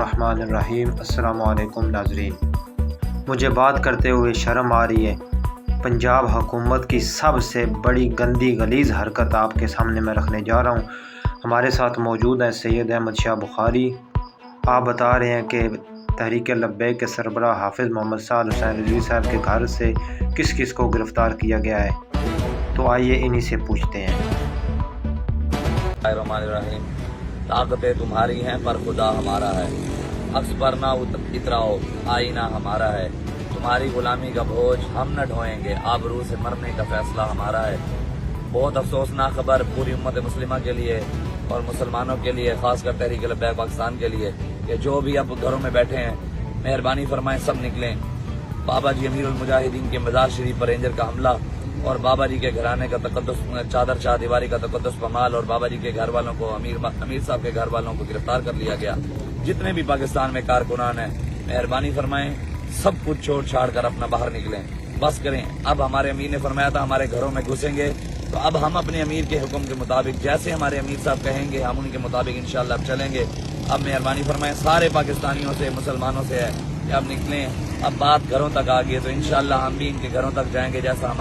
الرحمن الرحیم۔ السلام علیکم ناظرین، مجھے بات کرتے ہوئے شرم آ رہی ہے۔ پنجاب حکومت کی سب سے بڑی گندی غلیظ حرکت آپ کے سامنے میں رکھنے جا رہا ہوں۔ ہمارے ساتھ موجود ہیں سید احمد شاہ بخاری۔ آپ بتا رہے ہیں کہ تحریک لبیک کے سربراہ حافظ محمد سعد حسین رضوی صاحب کے گھر سے کس کس کو گرفتار کیا گیا ہے، تو آئیے انہی سے پوچھتے ہیں۔ الرحمن الرحیم۔ طاقتیں تمہاری ہیں پر خدا ہمارا ہے، عکس پر نہ اتراؤ آئینہ ہمارا ہے، تمہاری غلامی کا بوجھ ہم نہ ڈھوئیں گے، آبرو سے مرنے کا فیصلہ ہمارا ہے۔ بہت افسوسناک خبر پوری امت مسلمہ کے لیے اور مسلمانوں کے لیے، خاص کر تحریک لبیک پاکستان کے لیے، کہ جو بھی اب گھروں میں بیٹھے ہیں مہربانی فرمائیں سب نکلیں۔ بابا جی امیر المجاہدین کے مزار شریف پر رینجر کا حملہ اور بابا جی کے گھرانے کا تقدس چادر چاہ دیواری کا تقدس پامال اور بابا جی کے گھر والوں کو امیر صاحب کے گھر والوں کو گرفتار کر لیا گیا۔ جتنے بھی پاکستان میں کارکنان ہیں مہربانی فرمائیں سب کچھ چھوڑ چھاڑ کر اپنا باہر نکلیں، بس کریں۔ اب ہمارے امیر نے فرمایا تھا ہمارے گھروں میں گھسیں گے، تو اب ہم اپنے امیر کے حکم کے مطابق جیسے ہمارے امیر صاحب کہیں گے ہم ان کے مطابق انشاءاللہ اب چلیں گے۔ اب مہربانی فرمائیں سارے پاکستانیوں سے، مسلمانوں سے ہے کہ اب نکلیں۔ اب بات گھروں تک آ گئی تو انشاءاللہ ہم بھی ان کے گھروں تک جائیں گے جیسا ہم